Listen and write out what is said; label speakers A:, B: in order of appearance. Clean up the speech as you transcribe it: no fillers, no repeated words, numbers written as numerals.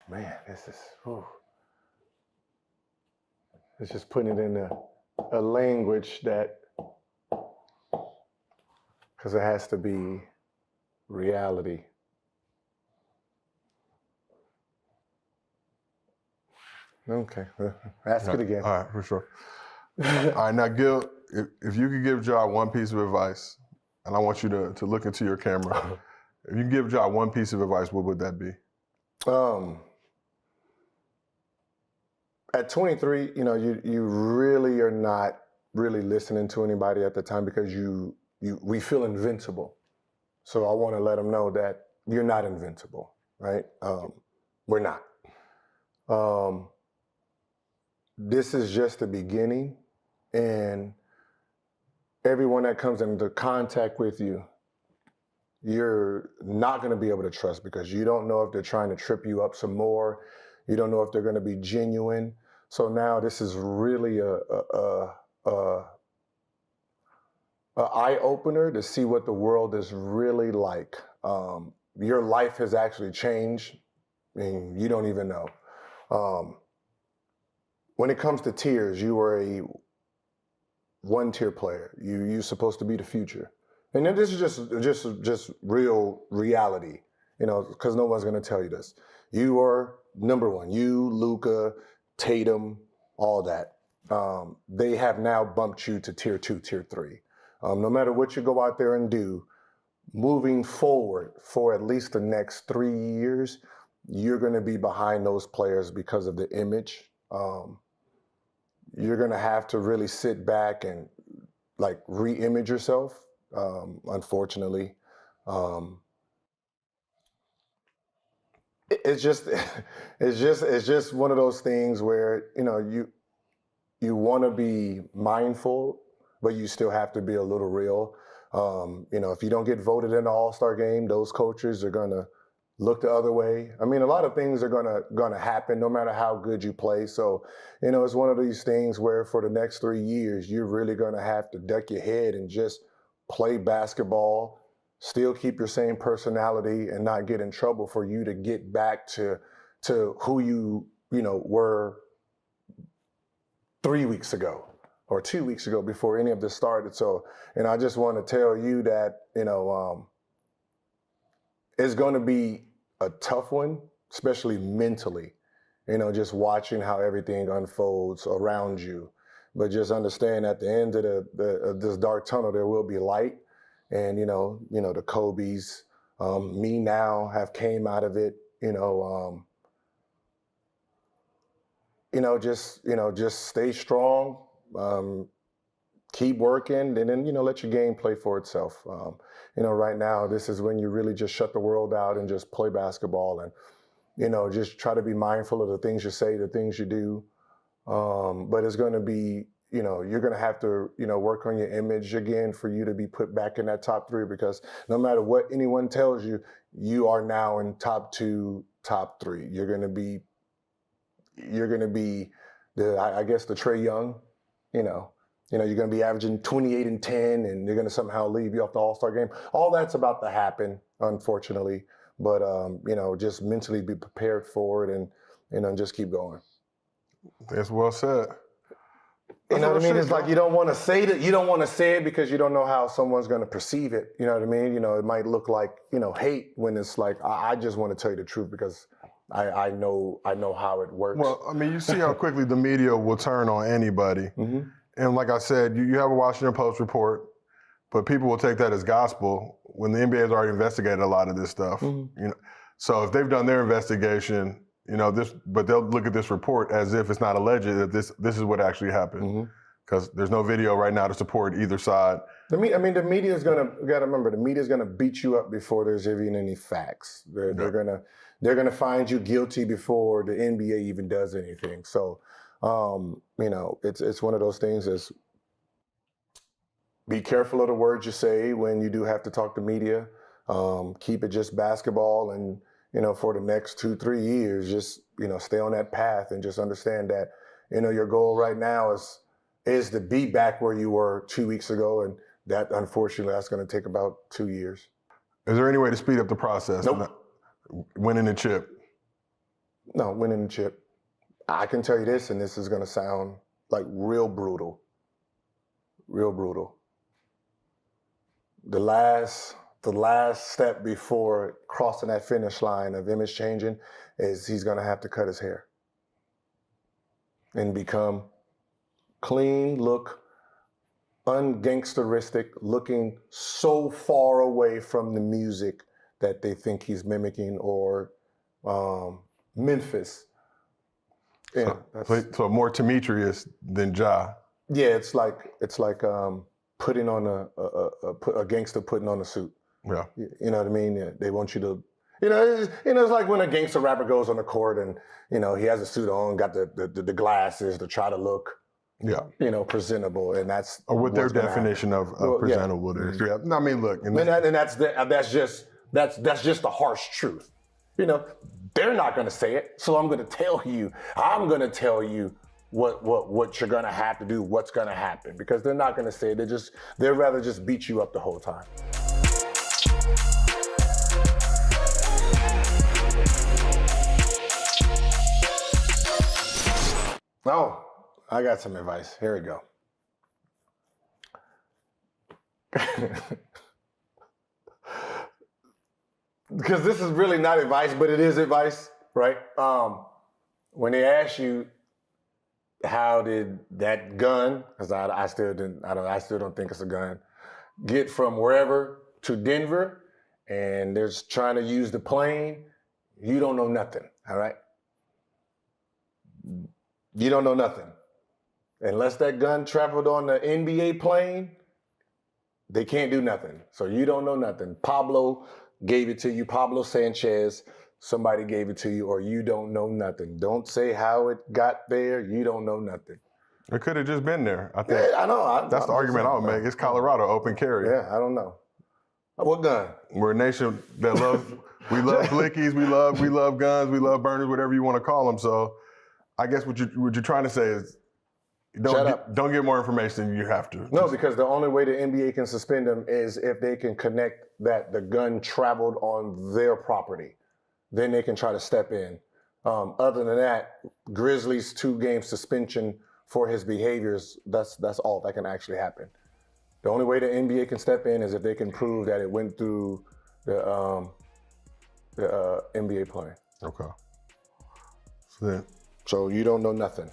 A: Man, this is, whew. It's just putting it in a language that, because it has to be reality. Okay, ask it again.
B: All right, for sure. All right, now, Gil, if you could give Ja one piece of advice, and I want you to look into your camera. If you could give Ja one piece of advice, what would that be?
A: At 23, you really are not really listening to anybody at the time because we feel invincible. So I want to let them know that you're not invincible, right? We're not. This is just the beginning, and everyone that comes into contact with you, you're not going to be able to trust because you don't know if they're trying to trip you up some more. You don't know if they're going to be genuine. So now this is really a eye opener to see what the world is really like. Your life has actually changed, and you don't even know. When it comes to tiers, you were a one-tier player. You're supposed to be the future. And then this is just real reality, because no one's going to tell you this. You are number one. You, Luka, Tatum, all that. They have now bumped you to tier 2, tier 3. No matter what you go out there and do, moving forward for at least the next 3 years, you're going to be behind those players because of the image. You're going to have to really sit back and re-image yourself. Unfortunately, it's just one of those things where you want to be mindful, but you still have to be a little real. If you don't get voted in the All-Star game, those coaches are gonna look the other way. I mean, a lot of things are gonna happen no matter how good you play. So, it's one of these things where for the next 3 years, you're really gonna have to duck your head and just play basketball, still keep your same personality, and not get in trouble for you to get back to who you were 3 weeks ago or 2 weeks ago before any of this started. So, I just want to tell you that, it's going to be a tough one, especially mentally, just watching how everything unfolds around you. But just understand at the end of this dark tunnel, there will be light. And, the Kobe's, me now have came out of it, just stay strong, keep working, and then, let your game play for itself. Right now, this is when you really just shut the world out and just play basketball and, just try to be mindful of the things you say, the things you do. But it's going to be, you're going to have to, work on your image again for you to be put back in that top 3, because no matter what anyone tells you, you are now in top 2, top 3. You're going to be the Trae Young, you're going to be averaging 28 and 10, and they're going to somehow leave you off the All-Star game. All that's about to happen, unfortunately. But, just mentally be prepared for it and, just keep going.
B: That's well said.
A: You know what I mean? It's like you don't want to say that. You don't want to say it because you don't know how someone's going to perceive it. You know what I mean? It might look like, hate, when it's like, I just want to tell you the truth because I know how it works.
B: Well, I mean, you see how quickly the media will turn on anybody. Mm-hmm. And like I said, you have a Washington Post report, but people will take that as gospel when the NBA has already investigated a lot of this stuff. Mm-hmm. So if they've done their investigation, but they'll look at this report as if it's not alleged that this is what actually happened, because there's no video right now to support either side.
A: The media is gonna. You gotta remember, the media is gonna beat you up before there's even any facts. They're gonna find you guilty before the NBA even does anything. So, it's one of those things. Is be careful of the words you say when you do have to talk to media. Keep it just basketball, and for the next 2-3 years, just stay on that path and just understand that your goal right now is to be back where you were 2 weeks ago, and that unfortunately that's going to take about 2 years.
B: Is there any way to speed up the process?
A: Nope.
B: Winning a chip.
A: No, winning the chip. I can tell you this, and this is going to sound like real brutal. Real brutal. The last step before crossing that finish line of image changing is he's going to have to cut his hair and become clean, look ungangsteristic, looking so far away from the music that they think he's mimicking, or Memphis. Yeah,
B: so more Demetrius than Ja.
A: Yeah, it's like putting on a gangster putting on a suit.
B: Yeah,
A: you know what I mean. Yeah, they want you to, it's like when a gangster rapper goes on the court and he has a suit on, got the glasses to try to look, presentable, and that's
B: or what their definition of presentable is. Yeah, I mean, look,
A: and that's just the harsh truth. They're not going to say it, so I'm going to tell you. I'm going to tell you what you're going to have to do, what's going to happen, because they're not going to say it. They'd rather just beat you up the whole time. Oh, I got some advice. Here we go. Because this is really not advice, but it is advice, right? When they ask you, how did that gun, because I still don't think it's a gun, get from wherever to Denver, and they're trying to use the plane, you don't know nothing, all right? You don't know nothing. Unless that gun traveled on the NBA plane, they can't do nothing. So you don't know nothing. Pablo gave it to you, Pablo Sanchez, somebody gave it to you, or you don't know nothing. Don't say how it got there. You don't know nothing.
B: It could have just been there. I think.
A: Yeah, I know.
B: That's the argument I would make. It's Colorado, open carry.
A: Yeah, I don't know. What gun?
B: We're a nation that loves, we love blickies, we love guns, we love burners, whatever you want to call them. So I guess what you're trying to say is don't get more information than you have to.
A: No, because the only way the NBA can suspend them is if they can connect that the gun traveled on their property. Then they can try to step in. Other than that, Grizzlies 2-game suspension for his behaviors, that's all that can actually happen. The only way the NBA can step in is if they can prove that it went through the NBA plane.
B: Okay.
A: So you don't know nothing.